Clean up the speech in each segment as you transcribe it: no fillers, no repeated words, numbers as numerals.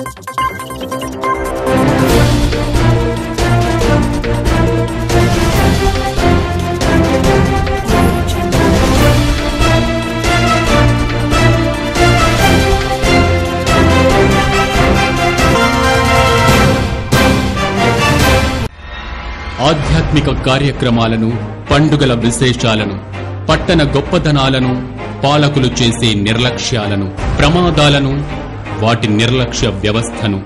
ఆధ్యాత్మిక కార్యక్రమాలను, పండుగల విశేషాలను, పట్టణ గొప్పదనాలను, పాలకులు చేసే నిర్లక్ష్యాలను, ప్రమాదాలను, వాటి నిర్లక్ష్య వ్యవస్థను,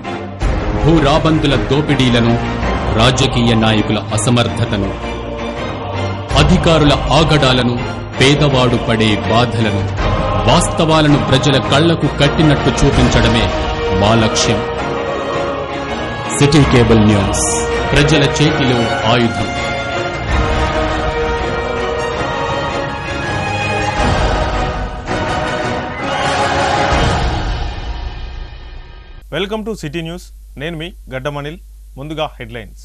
భూరాబందుల దోపిడీలను, రాజకీయ నాయకుల అసమర్థతను, అధికారుల ఆగడాలను, పేదవాడు పడే బాధలను, వాస్తవాలను ప్రజల కళ్లకు కట్టినట్టు చూపించడమే మా లక్ష్యం. సిటీ కేబుల్ న్యూస్, ప్రజల చేతిలో ఆయుధం. Welcome to city news. నేను మీ గడ్డమనిల్. ముందుగా హెడ్లైన్స్.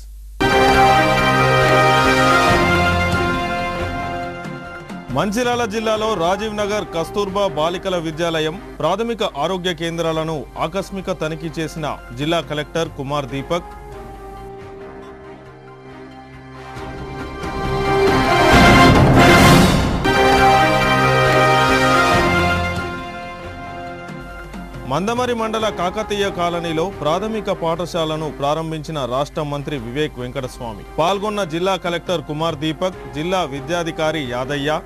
మంచిర్యాల జిల్లాలో రాజీవ్ నగర్ కస్తూర్బా బాలికల విద్యాలయం ప్రాథమిక ఆరోగ్య కేంద్రాలను ఆకస్మిక తనిఖీ చేసిన జిల్లా కలెక్టర్ కుమార్ దీపక్. మందమరి మండల కాకతీయ కాలనీలో ప్రాథమిక పాఠశాలను ప్రారంభించిన రాష్ట్ర మంత్రి వివేక్ వెంకటస్వామి. పాల్గొన్న జిల్లా కలెక్టర్ కుమార్ దీపక్, జిల్లా విద్యాధికారి యాదయ్య.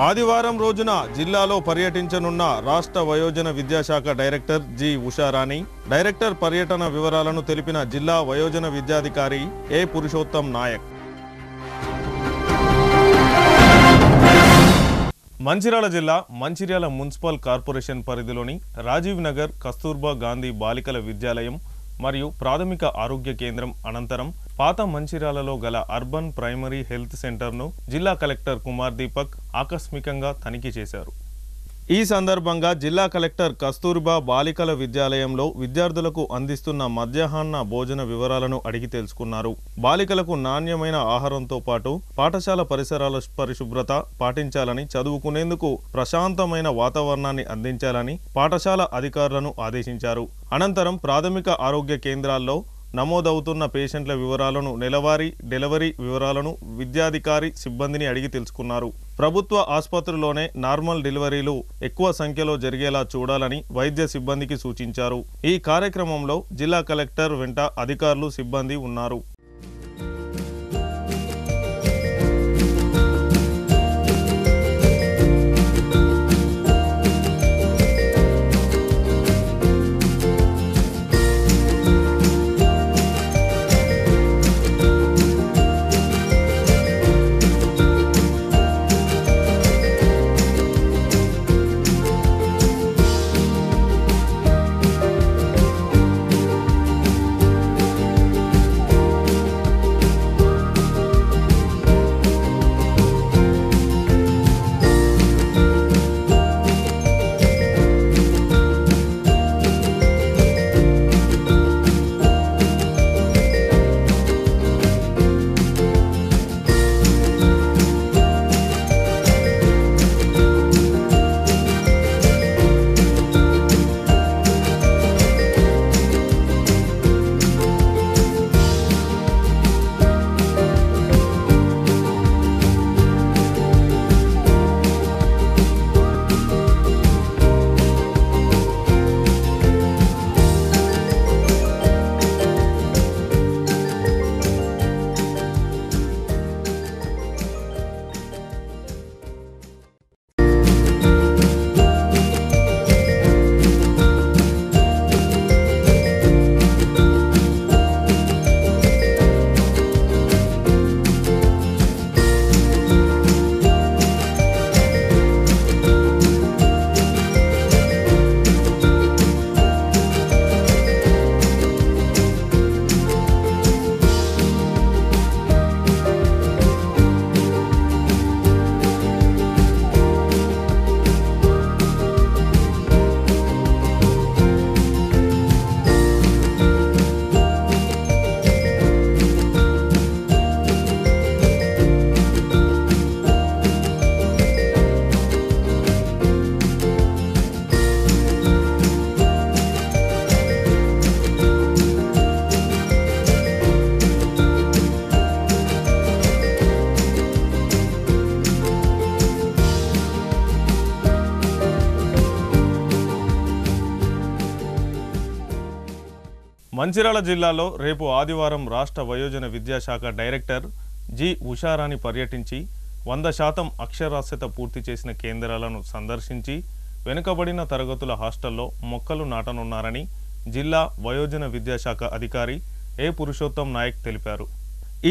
ఆదివారం రోజున జిల్లాలో పర్యటించనున్న రాష్ట్ర వయోజన విద్యాశాఖ డైరెక్టర్ జి ఉషారాణి. డైరెక్టర్ పర్యటన వివరాలను తెలిపిన జిల్లా వయోజన విద్యాధికారి ఏ పురుషోత్తం నాయక్. మంచిర్యాల జిల్లా మంచిర్యాల మున్సిపల్ కార్పొరేషన్ పరిధిలోని రాజీవ్ నగర్ కస్తూర్బా గాంధీ బాలికల విద్యాలయం మరియు ప్రాథమిక ఆరోగ్య కేంద్రం అనంతరం పాత మంచిర్యాలలో గల అర్బన్ ప్రైమరీ హెల్త్ సెంటర్ను జిల్లా కలెక్టర్ కుమార్ దీపక్ ఆకస్మికంగా తనిఖీ చేశారు. ఈ సందర్భంగా జిల్లా కలెక్టర్ కస్తూర్బా బాలికల విద్యాలయంలో విద్యార్థులకు అందిస్తున్న మధ్యాహ్న భోజన వివరాలను అడిగి తెలుసుకున్నారు. బాలికలకు నాణ్యమైన ఆహారంతో పాటు పాఠశాల పరిసరాల పరిశుభ్రత పాటించాలని, చదువుకునేందుకు ప్రశాంతమైన వాతావరణాన్ని అందించాలని పాఠశాల అధికారులను ఆదేశించారు. అనంతరం ప్రాథమిక ఆరోగ్య కేంద్రాల్లో నమోదవుతున్న పేషెంట్ల వివరాలను, నెలవారీ డెలివరీ వివరాలను విద్యాధికారి సిబ్బందిని అడిగి తెలుసుకున్నారు. ప్రభుత్వ ఆసుపత్రిలోనే నార్మల్ డెలివరీలు ఎక్కువ సంఖ్యలో జరిగేలా చూడాలని వైద్య సిబ్బందికి సూచించారు. ఈ కార్యక్రమంలో జిల్లా కలెక్టర్ వెంట అధికారులు, సిబ్బంది ఉన్నారు. మంచిర్యాల జిల్లాలో రేపు ఆదివారం రాష్ట్ర వయోజన విద్యాశాఖ డైరెక్టర్ జి ఉషారాణి పర్యటించి 100% అక్షరాస్యత పూర్తి చేసిన కేంద్రాలను సందర్శించి వెనుకబడిన తరగతుల హాస్టల్లో మొక్కలు నాటనున్నారని జిల్లా వయోజన విద్యాశాఖ అధికారి ఏ పురుషోత్తం నాయక్ తెలిపారు.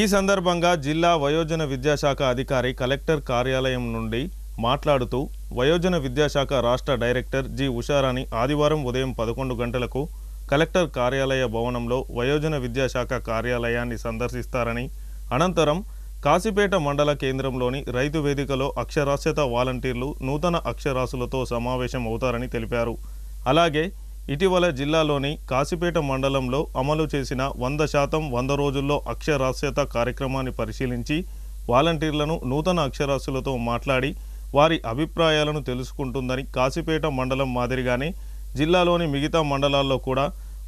ఈ సందర్భంగా జిల్లా వయోజన విద్యాశాఖ అధికారి కలెక్టర్ కార్యాలయం నుండి మాట్లాడుతూ వయోజన విద్యాశాఖ రాష్ట్ర డైరెక్టర్ జి ఉషారాణి ఆదివారం ఉదయం 11 గంటలకు కలెక్టర్ కార్యాలయ భవనంలో వయోజన విద్యాశాఖ కార్యాలయాన్ని సందర్శిస్తారని, అనంతరం కాశీపేట మండల కేంద్రంలోని రైతు వేదికలో అక్షరాస్యత వాలంటీర్లు నూతన అక్షరాస్యులతో సమావేశం అవుతారని తెలిపారు. అలాగే ఇటీవల జిల్లాలోని కాశీపేట మండలంలో అమలు చేసిన 100% 100 రోజుల్లో అక్షరాస్యత కార్యక్రమాన్ని పరిశీలించి వాలంటీర్లను నూతన అక్షరాస్యులతో మాట్లాడి వారి అభిప్రాయాలను తెలుసుకుంటుందని, కాశీపేట మండలం మాదిరిగానే జిల్లాలోని మిగతా మండలాల్లో కూడా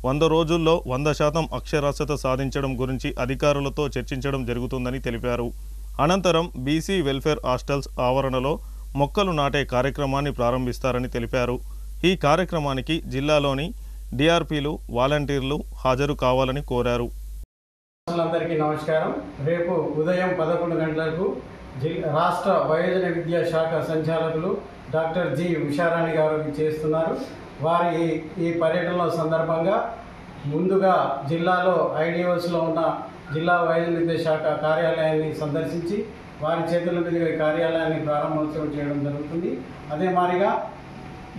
100 రోజుల్లో 100% అక్షరాస్యత సాధించడం గురించి అధికారులతో చర్చించడం జరుగుతుందని తెలిపారు. అనంతరం బీసీ వెల్ఫేర్ హాస్టల్స్ ఆవరణలో మొక్కలు నాటే కార్యక్రమాన్ని ప్రారంభిస్తారని తెలిపారు. ఈ కార్యక్రమానికి జిల్లాలోని డిఆర్పీలు, వాలంటీర్లు హాజరు కావాలని కోరారు. అందరికీ నమస్కారం. రేపు ఉదయం 11 గంటలకు రాష్ట్ర వయోజన విద్యాశాఖ సంచాలకులు డాక్టర్ జి ఉషారాణి గారు చేస్తున్నారు. వారి ఈ పర్యటనలో సందర్భంగా ముందుగా జిల్లాలో ఐడిఓస్లో ఉన్న జిల్లా వయోజన విద్యాశాఖ కార్యాలయాన్ని సందర్శించి వారి చేతుల మీదుగా ఈ కార్యాలయాన్ని ప్రారంభోత్సవం చేయడం జరుగుతుంది. అదే మాదిరిగా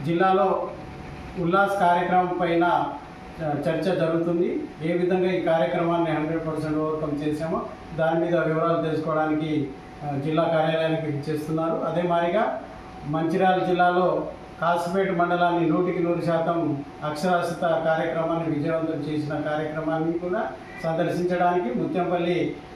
జిల్లాలో ఉల్లాస్ కార్యక్రమం పైన చర్చ జరుగుతుంది. ఏ విధంగా ఈ కార్యక్రమాన్ని 100% ఓవర్కమ్ చేశామో దాని మీద వివరాలు తెలుసుకోవడానికి జిల్లా కార్యాలయానికి చేస్తున్నారు. అదే మాదిరిగా మంచిర్యాల జిల్లాలో కాశీపేట మండలాన్ని 100% అక్షరాస్యత కార్యక్రమాన్ని విజయవంతం చేసిన కార్యక్రమాన్ని కూడా సందర్శించడానికి ముత్యంపల్లి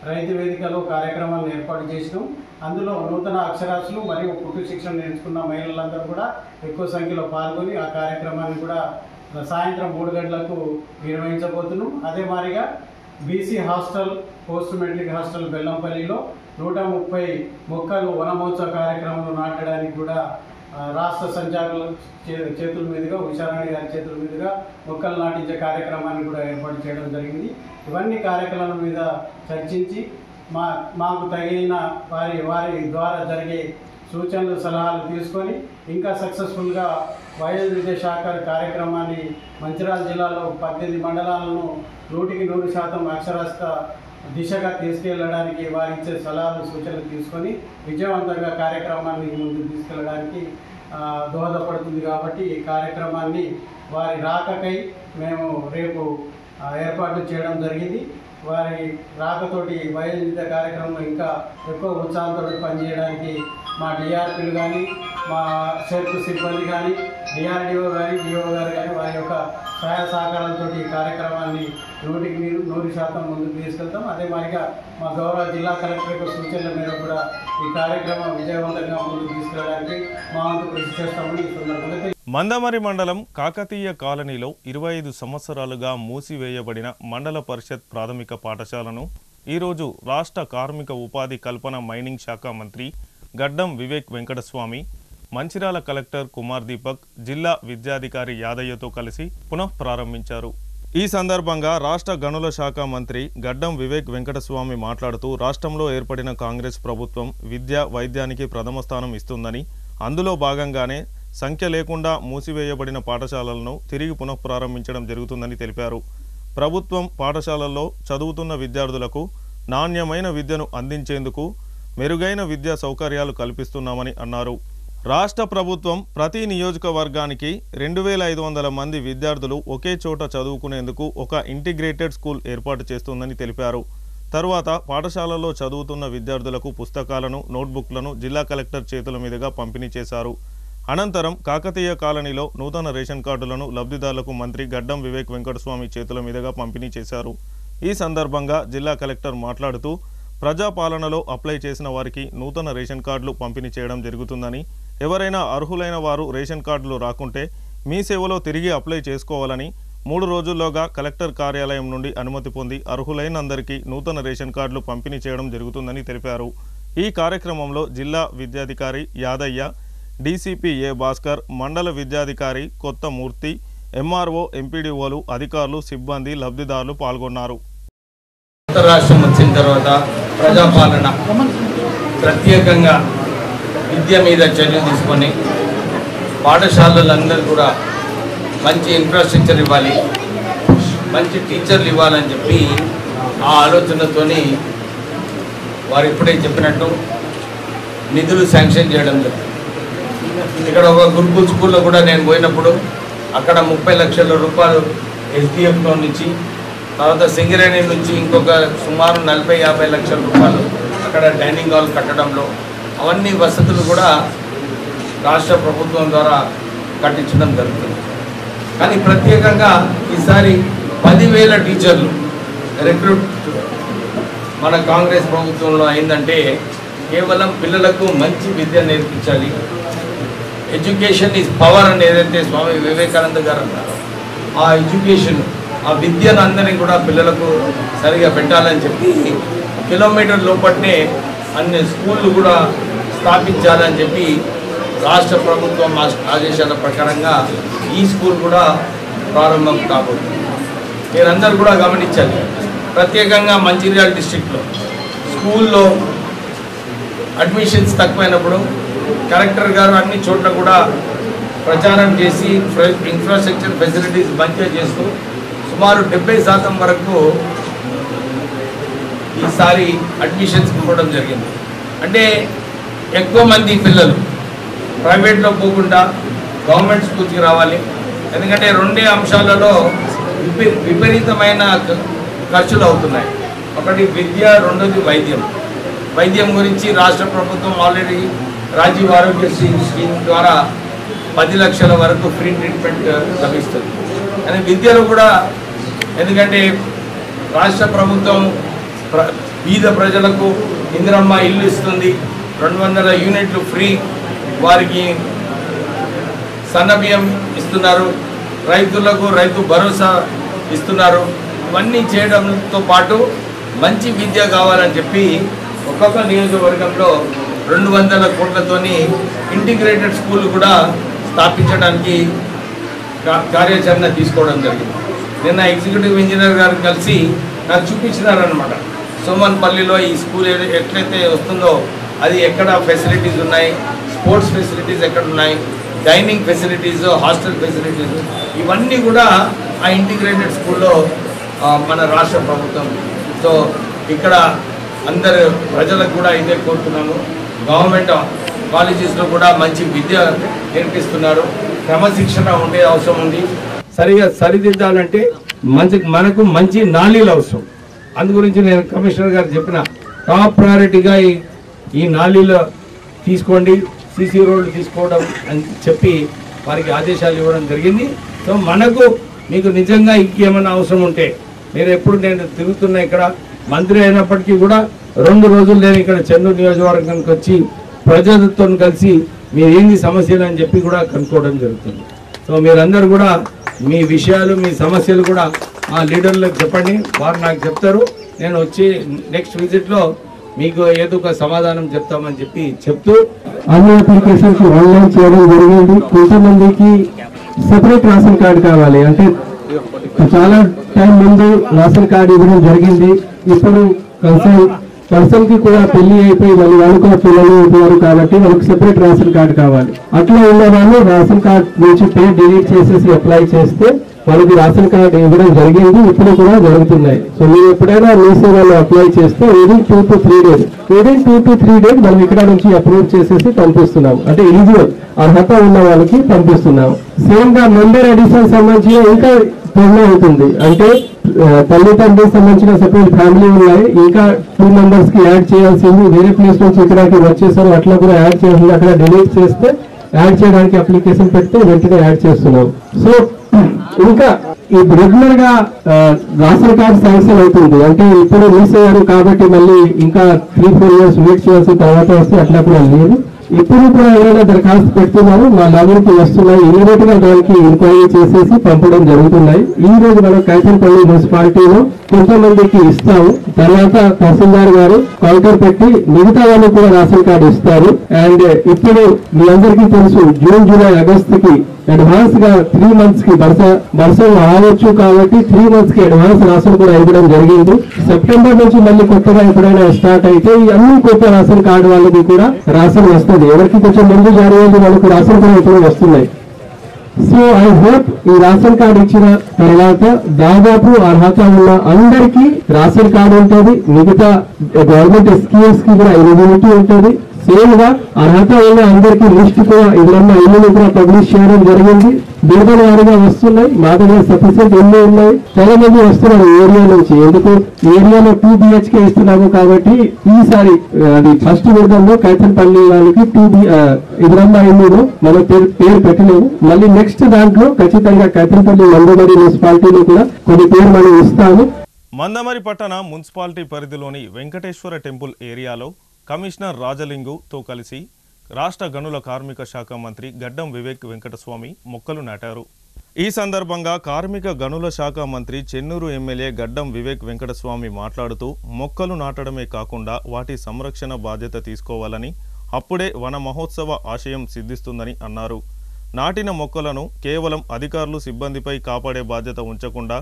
రైతు వేదికలో కార్యక్రమాన్ని ఏర్పాటు చేసినాం. అందులో నూతన అక్షరాస్యులు మరియు కుట్టు శిక్షణ నేర్చుకున్న మహిళలందరూ కూడా ఎక్కువ సంఖ్యలో పాల్గొని ఆ కార్యక్రమాన్ని కూడా సాయంత్రం 3 గంటలకు నిర్వహించబోతున్నాం. అదే మాదిరిగా BC hostel, post matric hostel బెల్లంపల్లిలో 130 మొక్కలు వనమహోత్సవ కార్యక్రమంలో నాటడానికి కూడా రాష్ట్ర సంచాలకుల చేతుల మీదుగా, ఉషారాణి గారి చేతుల మీదుగా మొక్కలు నాటించే కార్యక్రమాన్ని కూడా ఏర్పాటు చేయడం జరిగింది. ఇవన్నీ కార్యక్రమాల మీద చర్చించి మాకు తగిన వారి ద్వారా జరిగే సూచనలు, సలహాలు తీసుకొని ఇంకా సక్సెస్ఫుల్గా వయోజన విద్యాశాఖ కార్యక్రమాన్ని మంచిర్యాల జిల్లాలో 18 మండలాలను 100% అక్షరాస్యత దిశగా తీసుకెళ్లడానికి వారి ఇచ్చే సలహాలు, సూచనలు తీసుకొని విజయవంతంగా కార్యక్రమాన్ని ముందుకు తీసుకెళ్లడానికి దోహదపడుతుంది. కాబట్టి ఈ కార్యక్రమాన్ని వారి రాకకై మేము రేపు ఏర్పాట్లు చేయడం జరిగింది. వారి రాకతోటి వయోజన విద్య కార్యక్రమంలో ఇంకా ఎక్కువ ఉత్సాహంతో పనిచేయడానికి మా డిఆర్పీలు కానీ, మా షెర్పు సిబ్బంది కానీ, డిఆర్డిఓ కానీ, డిఓ గారు కానీ వారి యొక్క సహాయ సహకారాలతో ఈ కార్యక్రమాన్ని 100% ముందుకు తీసుకెళ్తాం. అదే మాదిరిగా మా గౌరవ జిల్లా కలెక్టర్ యొక్క సూచనల మేరకు కూడా ఈ కార్యక్రమం విజయవంతంగా ముందుకు తీసుకెళ్ళడానికి మా వంతు కృషి చేస్తామని ఈ సందర్భంగా. మందమరి మండలం కాకతీయ కాలనీలో 25 సంవత్సరాలుగా మూసివేయబడిన మండల పరిషత్ ప్రాథమిక పాఠశాలను ఈరోజు రాష్ట్ర కార్మిక ఉపాధి కల్పన మైనింగ్ శాఖ మంత్రి గడ్డం వివేక్ వెంకటస్వామి, మంచిర్యాల కలెక్టర్ కుమార్ దీపక్, జిల్లా విద్యాధికారి యాదయ్యతో కలిసి పునఃప్రారంభించారు. ఈ సందర్భంగా రాష్ట్ర గనుల శాఖ మంత్రి గడ్డం వివేక్ వెంకటస్వామి మాట్లాడుతూ రాష్ట్రంలో ఏర్పడిన కాంగ్రెస్ ప్రభుత్వం విద్య, వైద్యానికి ప్రథమ స్థానం ఇస్తుందని, అందులో భాగంగానే సంఖ్య లేకుండా మూసివేయబడిన పాఠశాలలను తిరిగి పునఃప్రారంభించడం జరుగుతుందని తెలిపారు. ప్రభుత్వం పాఠశాలల్లో చదువుతున్న విద్యార్థులకు నాణ్యమైన విద్యను అందించేందుకు మెరుగైన విద్యా సౌకర్యాలు కల్పిస్తున్నామని అన్నారు. రాష్ట్ర ప్రభుత్వం ప్రతి నియోజకవర్గానికి 2500 మంది విద్యార్థులు ఒకే చోట చదువుకునేందుకు ఒక ఇంటిగ్రేటెడ్ స్కూల్ ఏర్పాటు చేస్తుందని తెలిపారు. తరువాత పాఠశాలలో చదువుతున్న విద్యార్థులకు పుస్తకాలను, నోట్బుక్లను జిల్లా కలెక్టర్ చేతుల మీదుగా పంపిణీ చేశారు. అనంతరం కాకతీయ కాలనీలో నూతన రేషన్ కార్డులను లబ్ధిదారులకు మంత్రి గడ్డం వివేక్ వెంకటస్వామి చేతుల మీదుగా పంపిణీ చేశారు. ఈ సందర్భంగా జిల్లా కలెక్టర్ మాట్లాడుతూ ప్రజాపాలనలో అప్లై చేసిన వారికి నూతన రేషన్ కార్డులు పంపిణీ చేయడం జరుగుతుందని, ఎవరైనా అర్హులైన వారు రేషన్ కార్డులు రాకుంటే మీ సేవలో తిరిగి అప్లై చేసుకోవాలని, 3 రోజుల్లోగా కలెక్టర్ కార్యాలయం నుండి అనుమతి పొంది అర్హులైనందరికీ నూతన రేషన్ కార్డులు పంపిణీ చేయడం జరుగుతుందని తెలిపారు. ఈ కార్యక్రమంలో జిల్లా విద్యాధికారి యాదయ్య, డీసీపీ ఏ భాస్కర్, మండల విద్యాధికారి కొత్త మూర్తి, ఎంఆర్ఓ, ఎంపీడీఓలు, అధికారులు, సిబ్బంది, లబ్ధిదారులు పాల్గొన్నారు. కొత్త రాష్ట్రం వచ్చిన తర్వాత ప్రజాపాలన ప్రత్యేకంగా విద్య మీద చర్యలు తీసుకొని పాఠశాలలందరూ కూడా మంచి ఇన్ఫ్రాస్ట్రక్చర్ ఇవ్వాలి, మంచి టీచర్లు ఇవ్వాలని చెప్పి ఆ ఆలోచనతోని వారు ఇప్పుడే చెప్పినట్టు నిధులు శాంక్షన్ చేయడం జరిగింది. ఇక్కడ ఒక గురుకుల్ స్కూల్లో కూడా నేను పోయినప్పుడు అక్కడ 30 లక్షల రూపాయలు SDF లోన్ నుంచి, తర్వాత సింగరేణి నుంచి ఇంకొక సుమారు 40-50 లక్షల రూపాయలు అక్కడ డైనింగ్ హాల్ కట్టడంలో అవన్నీ వసతులు కూడా రాష్ట్ర ప్రభుత్వం ద్వారా కట్టించడం జరుగుతుంది. కానీ ప్రత్యేకంగా ఈసారి 10,000 టీచర్లు రిక్రూట్ మన కాంగ్రెస్ ప్రభుత్వంలో అయిందంటే కేవలం పిల్లలకు మంచి విద్య నేర్పించాలి. ఎడ్యుకేషన్ ఈజ్ పవర్ అని ఏదైతే స్వామి వివేకానంద గారు అన్నారు, ఆ ఎడ్యుకేషన్, ఆ విద్యను అందరినీ కూడా పిల్లలకు సరిగా పెట్టాలని చెప్పి కిలోమీటర్ లోపట్నే అన్ని స్కూళ్ళు కూడా స్థాపించాలని చెప్పి రాష్ట్ర ప్రభుత్వం ఆదేశాల ప్రకారంగా ఈ స్కూల్ కూడా ప్రారంభం కాబోతుంది. మీరందరూ కూడా గమనించాలి. ప్రత్యేకంగా మంచిర్యాల డిస్ట్రిక్ట్లో స్కూల్లో అడ్మిషన్స్ తక్కువైనప్పుడు కలెక్టర్ గారు అన్ని చోట్ల కూడా ప్రచారం చేసి ఇన్ఫ్రాస్ట్రక్చర్ ఫెసిలిటీస్ మంచిగా చేస్తూ సుమారు 70% వరకు ఈసారి అడ్మిషన్స్ ఇవ్వడం జరిగింది. అంటే ఎక్కువ మంది పిల్లలు ప్రైవేట్లో పోకుండా గవర్నమెంట్ స్కూల్స్కి రావాలి. ఎందుకంటే 2 అంశాలలో విపరీతమైన ఖర్చులు అవుతున్నాయి. ఒకటి విద్య, రెండోది వైద్యం. వైద్యం గురించి రాష్ట్ర ప్రభుత్వం ఆల్రెడీ రాజీవ్ ఆరోగ్యశ్రీ స్కీమ్ ద్వారా 10 లక్షల వరకు ఫ్రీ ట్రీట్మెంట్ లభిస్తుంది. కానీ విద్యలో కూడా, ఎందుకంటే రాష్ట్ర ప్రభుత్వం బీద ప్రజలకు ఇందిరమ్మ ఇల్లు ఇస్తుంది, 200 యూనిట్లు ఫ్రీ, వారికి సన్నబియ్యం ఇస్తున్నారు, రైతులకు రైతు భరోసా ఇస్తున్నారు. ఇవన్నీ చేయడంతో పాటు మంచి విద్య కావాలని చెప్పి ఒక్కొక్క నియోజకవర్గంలో 200 కోట్లతోని ఇంటిగ్రేటెడ్ స్కూల్ కూడా స్థాపించడానికి కార్యాచరణ తీసుకోవడం జరిగింది. నిన్న ఎగ్జిక్యూటివ్ ఇంజనీర్ గారు కలిసి నాకు చూపించినారనమాట. సోమన్పల్లిలో ఈ స్కూల్ ఎట్లయితే వస్తుందో అది ఎక్కడ ఫెసిలిటీస్ ఉన్నాయి, స్పోర్ట్స్ ఫెసిలిటీస్ ఎక్కడ ఉన్నాయి, డైనింగ్ ఫెసిలిటీస్, హాస్టల్ ఫెసిలిటీస్, ఇవన్నీ కూడా ఆ ఇంటిగ్రేటెడ్ స్కూల్లో మన రాష్ట్ర ప్రభుత్వం. సో ఇక్కడ అందరు ప్రజలకు కూడా ఇదే కోరుతున్నాను. గవర్నమెంట్ కాలేజెస్లో కూడా మంచి విద్య నేర్పిస్తున్నారు, క్రమశిక్షణ ఉండే అవసరం ఉంది. సరిగా సరిదిద్దాలంటే మనకు మంచి నాళీలు అవసరం. అందు గురించి నేను కమిషనర్ గారు చెప్పిన టాప్ ప్రయారిటీగా ఈ నాళీలు తీసుకోండి, సీసీ రోడ్లు తీసుకోవడం అని చెప్పి వారికి ఆదేశాలు ఇవ్వడం జరిగింది. సో మీకు నిజంగా ఇంకేమైనా అవసరం ఉంటే నేను ఎప్పుడు తిరుగుతున్నా, ఇక్కడ మంత్రి అయినప్పటికీ కూడా 2 రోజులు నేను ఇక్కడ చెన్నూరు నియోజకవర్గానికి వచ్చి ప్రజలతో కలిసి మీరు ఏంది సమస్యలు అని చెప్పి కూడా కనుక్కోవడం జరుగుతుంది. సో మీరందరూ కూడా మీ విషయాలు, మీ సమస్యలు కూడా ఆ లీడర్లకు చెప్పండి, వారు నాకు చెప్తారు. నేను వచ్చి నెక్స్ట్ విజిట్లో మీకు ఏదో ఒక సమాధానం చెప్తామని చెప్తూ అన్ని అప్లికేషన్స్ ఆన్లైన్ చేయడం జరిగింది. కొంతమందికి సెపరేట్ రేషన్ కార్డు కావాలి అంటే చాలా టైం ముందు రేషన్ కార్డు ఇవ్వడం జరిగింది. ఇప్పుడు పర్సన్ కి కూడా పెళ్లి అయిపోయి వాళ్ళు కూడా పిల్లలు అయిపోయారు కాబట్టి వాళ్ళకి సెపరేట్ రేషన్ కార్డు కావాలి. అట్లా ఉన్న వాళ్ళు రేషన్ కార్డు నుంచి పేరు డిలీట్ చేసేసి అప్లై చేస్తే వాళ్ళకి రేషన్ కార్డు ఇవ్వడం జరిగింది, ఇప్పుడు కూడా జరుగుతున్నాయి. సో మీరు ఎప్పుడైనా మీ సేవలో అప్లై చేస్తే విదిన్ 2 to 3 days మనం ఇక్కడ నుంచి అప్రూవ్ చేసేసి పంపిస్తున్నాం. అంటే ఎలిజిబుల్ అర్హత ఉన్న వాళ్ళకి పంపిస్తున్నాం. సేమ్ గా మెంబర్ అడిషన్ సంబంధించిన ఇంకా త్వరలో అవుతుంది. అంటే తల్లిదండ్రులకు సంబంధించిన సెపరేట్ ఫ్యామిలీ ఉన్నాయి, ఇంకా 2 members కి యాడ్ చేయాల్సింది. వేరే ప్లేస్ నుంచి ఇక్కడికి వచ్చేసారు, అట్లా కూడా యాడ్ చేయాల్సింది. అక్కడ డిలీట్ చేస్తే యాడ్ చేయడానికి అప్లికేషన్ పెడితే వెంటనే యాడ్ చేస్తున్నాం. సో ఇంకా ఇప్పుడు రెగ్యులర్ గా రేషన్ కార్డు శాంక్షన్ అవుతుంది. అంటే ఇప్పుడు మిస్ అయ్యారు కాబట్టి మళ్ళీ ఇంకా 3-4 years వెయిట్ చేయాల్సిన తర్వాత వస్తే అట్లా కూడా లేదు. ఇప్పుడు కూడా ఎవరైనా దరఖాస్తు పెడుతున్నారు, మా దగ్గరికి వస్తున్నాయి, ఇమీడియట్ గా దానికి ఎంక్వైరీ చేసేసి పంపడం జరుగుతున్నాయి. ఈ రోజు మనం కైసన్పల్లి మున్సిపాలిటీలో కొంతమందికి ఇస్తాము. తర్వాత తహసీల్దార్ గారు కౌంటర్ పెట్టి మిగతా వాళ్ళు కూడా రేషన్ కార్డు ఇస్తారు. అండ్ ఇప్పుడు మీ అందరికీ తెలుసు, జూన్, జూలై, ఆగస్టుకి అడ్వాన్స్ గా 3 months కి వర్షం రావచ్చు కాబట్టి 3 months కి అడ్వాన్స్ రేషన్ కూడా ఇవ్వడం జరిగింది. సెప్టెంబర్ నుంచి మళ్ళీ కొత్తగా ఎప్పుడైనా స్టార్ట్ అయితే ఈ అన్ని కొత్త రేషన్ కార్డు వాళ్ళకి కూడా రేషన్ వస్తుంది. ఎవరికి కొంచెం ముందు జారీ అయింది వాళ్ళకి రేషన్ కూడా ఇప్పుడు వస్తున్నాయి. సో ఐ హోప్ ఈ రేషన్ కార్డు ఇచ్చిన తర్వాత దాదాపు అర్హత ఉన్న అందరికీ రేషన్ కార్డు ఉంటుంది. మిగతా గవర్నమెంట్ స్కీమ్స్ కి కూడా ఎలిజిబిలిటీ ఉంటుంది. సేమ్ గా అర్హత ఉన్న అందరికీ లిస్ట్ కూడా ఇళ్ళన్న ఇల్లు కూడా పబ్లిష్ చేయడం జరిగింది. విడుదల వారిగా వస్తున్నాయి. మా దగ్గర సఫిషియెంట్ ఇల్లు ఉన్నాయి. చాలా మంది వస్తున్నారు ఏరియా నుంచి. ఎందుకు ఏరియాలో 2 BHK ఇస్తున్నాము కాబట్టి ఈసారి అది ఫస్ట్ విడతలో కైతన్పల్లి వాళ్ళకి 2 ఇళ్ళన్న ఇల్లులో మన పేరు పెట్టలేము. మళ్ళీ నెక్స్ట్ దాంట్లో ఖచ్చితంగా కైతన్పల్లి మందమరి మున్సిపాలిటీలో కూడా కొన్ని పేరు మనం ఇస్తాము. మందమరి పట్టణ మున్సిపాలిటీ పరిధిలోని వెంకటేశ్వర టెంపుల్ ఏరియాలో కమిషనర్ రాజలింగుతో కలిసి రాష్ట్ర గనుల కార్మిక శాఖ మంత్రి గడ్డం వివేక్ వెంకటస్వామి మొక్కలు నాటారు. ఈ సందర్భంగా కార్మిక గనుల శాఖ మంత్రి చెన్నూరు ఎమ్మెల్యే గడ్డం వివేక్ వెంకటస్వామి మాట్లాడుతూ మొక్కలు నాటడమే కాకుండా వాటి సంరక్షణ బాధ్యత తీసుకోవాలని, అప్పుడే వన మహోత్సవ ఆశయం సిద్ధిస్తుందని అన్నారు. నాటిన మొక్కలను కేవలం అధికారులు సిబ్బందిపై కాపాడే బాధ్యత ఉంచకుండా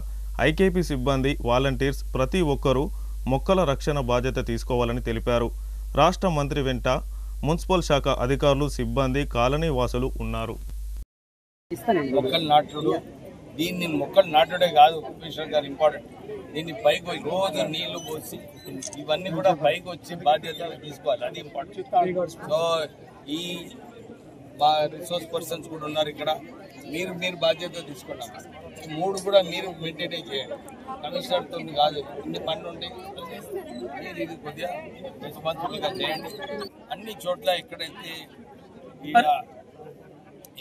ఐకేపీ సిబ్బంది, వాలంటీర్స్ ప్రతి ఒక్కరూ మొక్కల రక్షణ బాధ్యత తీసుకోవాలని తెలిపారు. రాష్ట్ర మంత్రి వెంట మున్సిపల్ శాఖ అధికారులు, సిబ్బంది, కాలనీ వాసులు ఉన్నారు. మొక్కలు నాటుడు, దీన్ని మొక్కలు నాటుడే కాదు కమిషనర్ గారు ఇంపార్టెంట్. దీన్ని పైకి రోజు నీళ్లు పోసి ఇవన్నీ కూడా పైకి వచ్చి బాధ్యత తీసుకోవాలి, అది ఇంపార్టెంట్. సో ఈ మా రిసోర్స్ పర్సన్స్ కూడా ఉన్నారు ఇక్కడ, మీరు బాధ్యత తీసుకున్నాం. ఈ 3 కూడా మీరు మెయింటైన్ చేయండి. కమిషనర్తో కాదు, ఇన్ని పనులు ఉంటాయి, మీరు ఇది కొద్దిగా రెస్పాన్సిబుల్గా చేయండి. అన్ని చోట్ల ఎక్కడైతే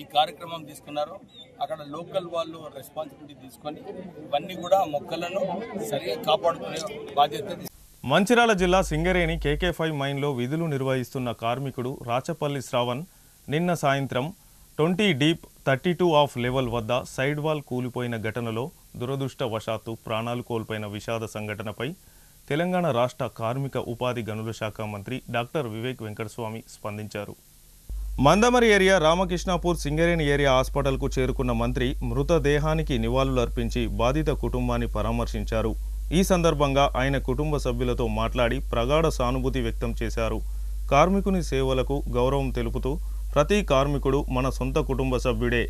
ఈ కార్యక్రమం తీసుకున్నారో అక్కడ లోకల్ వాళ్ళు రెస్పాన్సిబిలిటీ తీసుకొని ఇవన్నీ కూడా మొక్కలను సరిగా కాపాడుకునే బాధ్యత. మంచిర్యాల జిల్లా సింగరేణి KK5 మైన్లో విధులు నిర్వహిస్తున్న కార్మికుడు రాచపల్లి శ్రావణ్ నిన్న సాయంత్రం 20 డీప్ 32 ఆఫ్ లెవెల్ వద్ద సైడ్ వాల్ కూలిపోయిన ఘటనలో దురదృష్టవశాత్తు ప్రాణాలు కోల్పోయిన విషాద సంఘటనపై తెలంగాణ రాష్ట్ర కార్మిక ఉపాధి గనుల శాఖ మంత్రి డాక్టర్ వివేక్ వెంకటస్వామి స్పందించారు. మందమరి ఏరియా రామకృష్ణాపూర్ సింగరేణి ఏరియా హాస్పిటల్కు చేరుకున్న మంత్రి మృతదేహానికి నివాళులర్పించి బాధిత కుటుంబాన్ని పరామర్శించారు. ఈ సందర్భంగా ఆయన కుటుంబ సభ్యులతో మాట్లాడి ప్రగాఢ సానుభూతి వ్యక్తం చేశారు. కార్మికుని సేవలకు గౌరవం తెలుపుతూ ప్రతి కార్మికుడు మన సొంత కుటుంబ సభ్యుడే,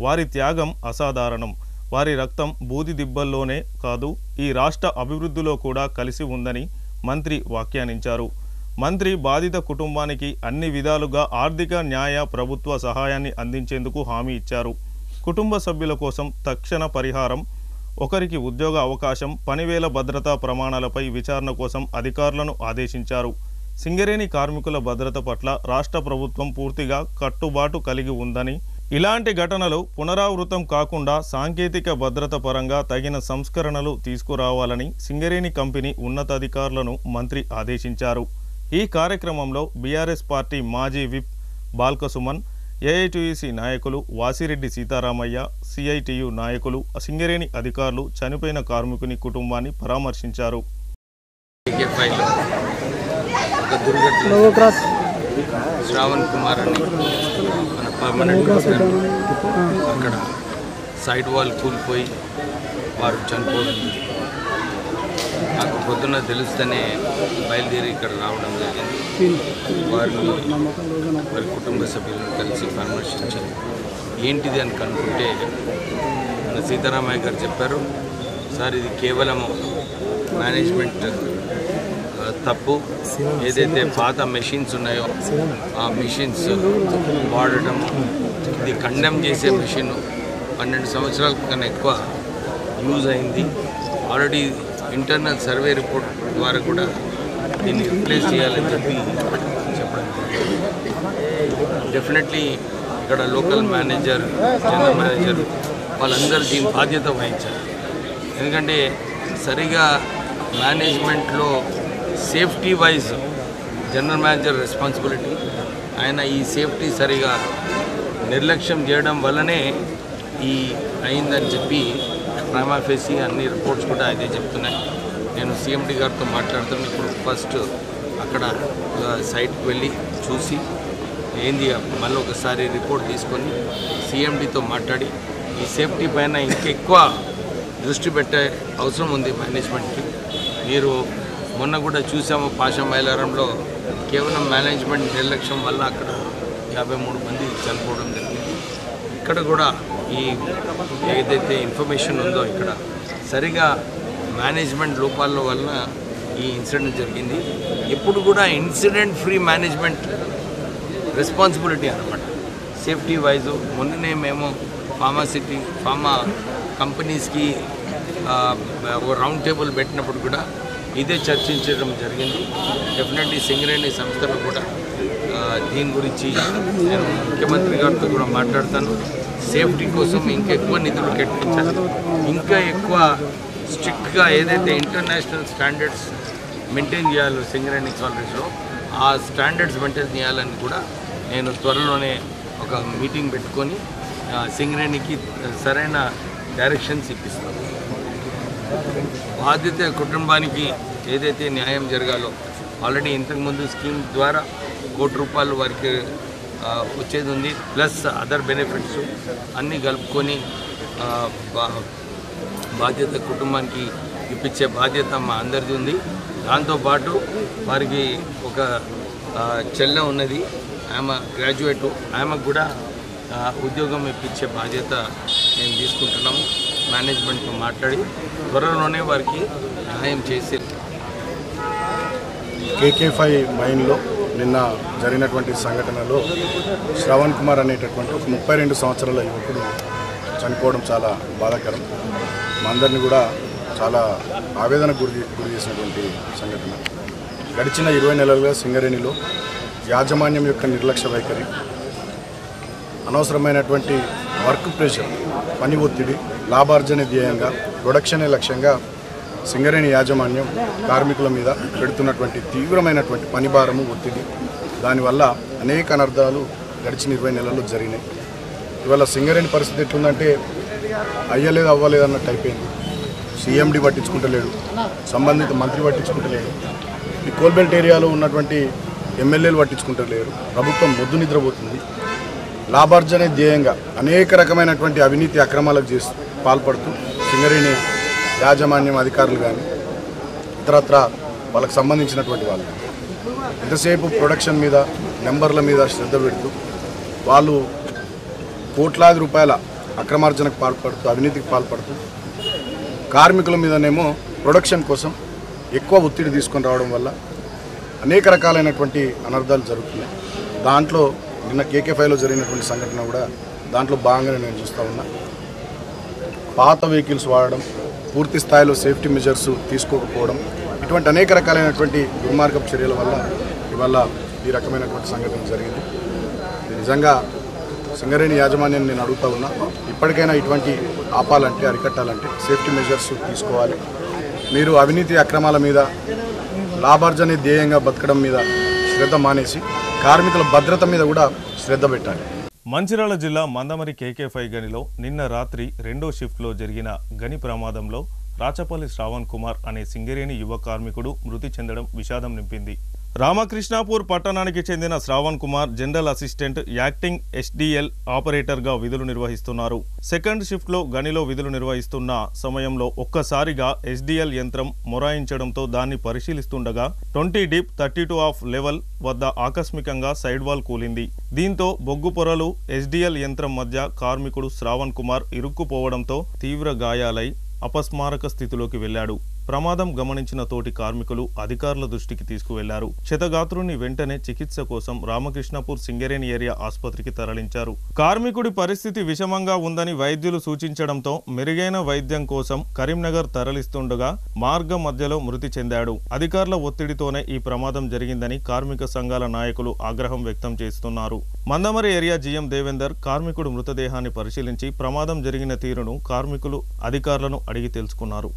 వారి త్యాగం అసాధారణం, వారి రక్తం బూది దిబ్బల్లోనే కాదు ఈ రాష్ట్ర అభివృద్ధిలో కూడా కలిసి ఉందని మంత్రి వ్యాఖ్యానించారు. మంత్రి బాధిత కుటుంబానికి అన్ని విధాలుగా ఆర్థిక, న్యాయ, ప్రభుత్వ సహాయాన్ని అందించేందుకు హామీ ఇచ్చారు. కుటుంబ సభ్యుల కోసం తక్షణ పరిహారం, ఒకరికి ఉద్యోగ అవకాశం, పనివేళ భద్రతా ప్రమాణాలపై విచారణ కోసం అధికారులను ఆదేశించారు. సింగరేణి కార్మికుల భద్రత పట్ల రాష్ట్ర ప్రభుత్వం పూర్తిగా కట్టుబాటు కలిగి ఉందని, ఇలాంటి ఘటనలు పునరావృతం కాకుండా సాంకేతిక భద్రత పరంగా తగిన సంస్కరణలు తీసుకురావాలని సింగరేణి కంపెనీ ఉన్నతాధికారులను మంత్రి ఆదేశించారు. ఈ కార్యక్రమంలో బీఆర్ఎస్ పార్టీ మాజీ విప్ బాల్కసుమన్, ఏఐటీయూసీ నాయకులు వాసిరెడ్డి సీతారామయ్య, సిఐటియు నాయకులు, సింగరేణి అధికారులు చనిపోయిన కార్మికుని కుటుంబాన్ని పరామర్శించారు. శ్రావణ్ కుమార్ అని మన పర్మనెంట్ అక్కడ సైడ్ వాల్ కూలిపోయి వారు చనిపోతుంది. నాకు పొద్దున్న తెలుస్తేనే బయలుదేరి ఇక్కడ రావడం జరిగింది. వారి కుటుంబ సభ్యులను కలిసి పరామర్శించి ఏంటిది అని కనుక్కుంటే మన సీతారామయ్య గారు చెప్పారు, సార్ ఇది కేవలం మేనేజ్మెంట్ తప్పు, ఏదైతే పాత మెషిన్స్ ఉన్నాయో ఆ మెషిన్స్ వాడటం, ఇది కండెమ్ చేసే మెషిన్ 12 సంవత్సరాల కన్నా ఎక్కువ యూజ్ అయింది. ఆల్రెడీ ఇంటర్నల్ సర్వే రిపోర్ట్ ద్వారా కూడా దీన్ని రిప్లేస్ చేయాలని చెప్పి చెప్పడం. డెఫినెట్లీ ఇక్కడ లోకల్ మేనేజర్, జనరల్ మేనేజర్ వాళ్ళందరూ దీని బాధ్యత వహించారు. ఎందుకంటే సరిగా మేనేజ్మెంట్లో safety wise general manager responsibility, ఆయన ఈ సేఫ్టీ సరిగా నిర్లక్ష్యం చేయడం వల్లనే ఈ అయిందని చెప్పి ప్రైమా ఫేసి అన్ని రిపోర్ట్స్ కూడా అదే చెప్తున్నాయి. నేను సిఎండి గారితో మాట్లాడుతాను. ఇప్పుడు ఫస్ట్ అక్కడ సైట్కి వెళ్ళి చూసి ఏంది మళ్ళీ ఒకసారి రిపోర్ట్ తీసుకొని సిఎండితో మాట్లాడి ఈ సేఫ్టీ పైన ఇంకెక్కువ దృష్టి పెట్టే అవసరం ఉంది మేనేజ్మెంట్కి. మీరు మొన్న కూడా చూసాము పాషా మైలారంలో కేవలం మేనేజ్మెంట్ నిర్లక్ష్యం వల్ల అక్కడ 53 మంది చనిపోవడం జరిగింది. ఇక్కడ కూడా ఈ ఏదైతే ఇన్ఫర్మేషన్ ఉందో ఇక్కడ సరిగా మేనేజ్మెంట్ లోపాల వలన ఈ ఇన్సిడెంట్ జరిగింది. ఇప్పుడు కూడా ఇన్సిడెంట్ ఫ్రీ మేనేజ్మెంట్ రెస్పాన్సిబిలిటీ అన్నమాట. సేఫ్టీ వైజు మొన్ననే మేము ఫార్మా కంపెనీస్కి ఒక రౌండ్ టేబుల్ పెట్టినప్పుడు కూడా ఇదే చర్చించడం జరిగింది. డెఫినెట్లీ సింగరేణి సంస్థలు కూడా దీని గురించి నేను ముఖ్యమంత్రి గారితో కూడా మాట్లాడతాను. సేఫ్టీ కోసం ఇంకా ఎక్కువ నిధులు కేటాయించాలి, ఇంకా ఎక్కువ స్ట్రిక్ట్గా ఏదైతే ఇంటర్నేషనల్ స్టాండర్డ్స్ మెయింటైన్ చేయాలో సింగరేణి కాలేజ్లో ఆ స్టాండర్డ్స్ మెయింటైన్ చేయాలని కూడా నేను త్వరలోనే ఒక మీటింగ్ పెట్టుకొని సింగరేణికి సరైన డైరెక్షన్స్ ఇప్పిస్తాను. బాధిత కుటుంబానికి ఏదైతే న్యాయం జరగాలో ఆల్రెడీ ఇంతకుముందు స్కీమ్ ద్వారా ₹1 వారికి వచ్చేది ఉంది, ప్లస్ అదర్ బెనిఫిట్స్ అన్నీ కలుపుకొని బాధ్యత కుటుంబానికి ఇప్పించే బాధ్యత మా అందరిది ఉంది. దాంతోపాటు వారికి ఒక చెల్లె ఉన్నది, ఆమె గ్రాడ్యుయేటు, ఆమెకు కూడా ఉద్యోగం ఇప్పించే బాధ్యత మేము తీసుకుంటున్నాము. మేనేజ్మెంట్తో మాట్లాడి త్వరలోనే వారికి న్యాయం చేసి KK5 మైన్లో నిన్న జరిగినటువంటి సంఘటనలో శ్రవణ్ కుమార్ అనేటటువంటి ఒక 32 సంవత్సరాల యువకుడు చనిపోవడం చాలా బాధాకరం. మా అందరినీ కూడా చాలా ఆవేదనకు గురి చేసినటువంటి సంఘటన. గడిచిన 20 నెలలుగా సింగరేణిలో యాజమాన్యం యొక్క నిర్లక్ష్య వైఖరి, అనవసరమైనటువంటి వర్క్ ప్రెషర్, పని ఒత్తిడి, లాభార్జన ధ్యేయంగా ప్రొడక్షనే లక్ష్యంగా సింగరేణి యాజమాన్యం కార్మికుల మీద పెడుతున్నటువంటి తీవ్రమైనటువంటి పని భారము, ఒత్తిడి, దానివల్ల అనేక అనర్థాలు గడిచిన 20 నెలల్లో జరిగినాయి. ఇవాళ సింగరేణి పరిస్థితి ఎట్లుందంటే అయ్యలేదు అవ్వలేదు అన్నట్టు అయిపోయింది. సిఎండి పట్టించుకుంటలేడు, సంబంధిత మంత్రి పట్టించుకుంటలేడు, ఈ కోల్బెల్ట్ ఏరియాలో ఉన్నటువంటి ఎమ్మెల్యేలు పట్టించుకుంటలేరు. ప్రభుత్వం మొద్దు నిద్రపోతుంది. లాభార్జనే ధ్యేయంగా అనేక రకమైనటువంటి అవినీతి అక్రమాలకు పాల్పడుతూ సింగరేణి యాజమాన్యం అధికారులు కానీ ఇతరత్ర వాళ్ళకు సంబంధించినటువంటి వాళ్ళు ఎంతసేపు ప్రొడక్షన్ మీద, నెంబర్ల మీద శ్రద్ధ పెడుతూ వాళ్ళు కోట్లాది రూపాయల అక్రమార్జనకు పాల్పడుతూ, అవినీతికి పాల్పడుతూ, కార్మికుల మీదనేమో ప్రొడక్షన్ కోసం ఎక్కువ ఒత్తిడి తీసుకొని రావడం వల్ల అనేక రకాలైనటువంటి అనర్థాలు జరుగుతున్నాయి. దాంట్లో నిన్న KK5లో జరిగినటువంటి సంఘటన కూడా దాంట్లో భాగంగానే నేను చూస్తూ ఉన్నా. పాత వెహికల్స్ వాడడం, పూర్తి స్థాయిలో సేఫ్టీ మెజర్స్ తీసుకోకపోవడం, ఇటువంటి అనేక రకాలైనటువంటి దుర్మార్గపు చర్యల వల్ల ఇవాళ ఈ రకమైనటువంటి సంఘటన జరిగింది. నిజంగా సింగరేణి యాజమాన్యాన్ని నేను అడుగుతూ ఉన్నా, ఇప్పటికైనా ఇటువంటి ఆపాలంటే, అరికట్టాలంటే సేఫ్టీ మెజర్స్ తీసుకోవాలి. మీరు అవినీతి అక్రమాల మీద, లాభార్జనే ధ్యేయంగా బతకడం మీద శ్రద్ధ మానేసి కార్మికుల భద్రత మీద కూడా శ్రద్ధ పెట్టాలి. మంచిర్యాల జిల్లా మందమరి KK5 గనిలో నిన్న రాత్రి 2వ షిఫ్ట్లో జరిగిన గని ప్రమాదంలో రాచపల్లి శ్రావణ్ కుమార్ అనే సింగరేణి యువ కార్మికుడు మృతి చెందడం విషాదం నింపింది. రామకృష్ణాపూర్ పట్టణానికి చెందిన Shravan Kumar general assistant acting SDL ఆపరేటర్గా విధులు నిర్వహిస్తున్నారు. సెకండ్ షిఫ్ట్లో గనిలో విధులు నిర్వహిస్తున్న సమయంలో ఒక్కసారిగా SDL యంత్రం మొరాయించడంతో దాన్ని పరిశీలిస్తుండగా 20 డీప్ 32 ఆఫ్ లెవెల్ వద్ద ఆకస్మికంగా సైడ్ వాల్ కూలింది. దీంతో బొగ్గు పొరలు SDL యంత్రం మధ్య కార్మికుడు శ్రావణ్ కుమార్ ఇరుక్కుపోవడంతో తీవ్ర గాయాలై అపస్మారక స్థితిలోకి వెళ్లాడు. ప్రమాదం గమనించిన తోటి కార్మికులు అధికారుల దృష్టికి తీసుకువెళ్లారు. క్షతగాత్రుని వెంటనే చికిత్స కోసం రామకృష్ణపూర్ సింగరేణి ఏరియా ఆసుపత్రికి తరలించారు. కార్మికుడి పరిస్థితి విషమంగా ఉందని వైద్యులు సూచించడంతో మెరుగైన వైద్యం కోసం కరీంనగర్ తరలిస్తుండగా మార్గ మధ్యలో మృతి చెందాడు. అధికారుల ఒత్తిడితోనే ఈ ప్రమాదం జరిగిందని కార్మిక సంఘాల నాయకులు ఆగ్రహం వ్యక్తం చేస్తున్నారు. మందమరి ఏరియా GM దేవేందర్ కార్మికుడు మృతదేహాన్ని పరిశీలించి ప్రమాదం జరిగిన తీరును కార్మికులు అధికారులను అడిగి తెలుసుకున్నారు.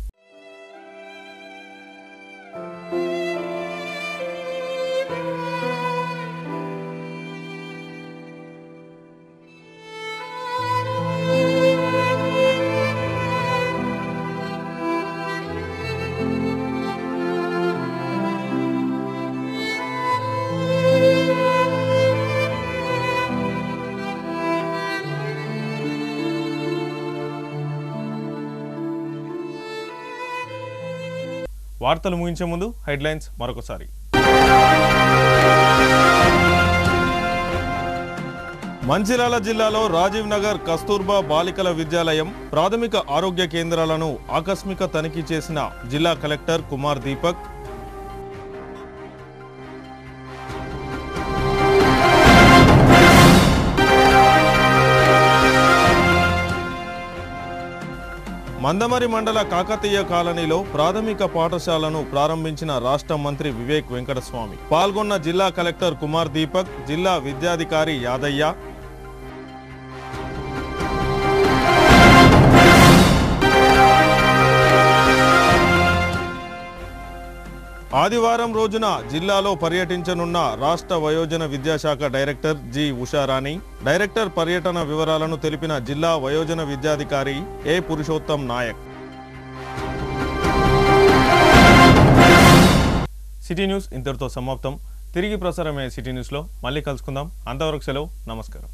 వార్తలు ముగించే ముందు హెడ్లైన్స్ మరొకసారి. మంచిర్యాల జిల్లాలో రాజీవ్ నగర్ కస్తూర్బా బాలికల విద్యాలయం ప్రాథమిక ఆరోగ్య కేంద్రాలను ఆకస్మిక తనిఖీ చేసిన జిల్లా కలెక్టర్ కుమార్ దీపక్. మందమరి మండల కాకతీయ కాలనీలో ప్రాథమిక పాఠశాలను ప్రారంభించిన రాష్ట్ర మంత్రి వివేక్ వెంకటస్వామి. పాల్గొన్న జిల్లా కలెక్టర్ కుమార్ దీపక్, జిల్లా విద్యాధికారి యాదయ్య. ఆదివారం రోజున జిల్లాలో పర్యటించనున్న రాష్ట్ర వయోజన విద్యాశాఖ డైరెక్టర్ జి ఉషారాణి. డైరెక్టర్ పర్యటన వివరాలను తెలిపిన జిల్లా వయోజన విద్యాధికారి ఏ పురుషోత్తం నాయక్. సిటీ న్యూస్ ఇంతటితో సమాప్తం. తిరిగి ప్రసారమయ్యే సిటీ న్యూస్లో మళ్ళీ కలుసుకుందాం. అంతవరకు సెలవు. నమస్కారం.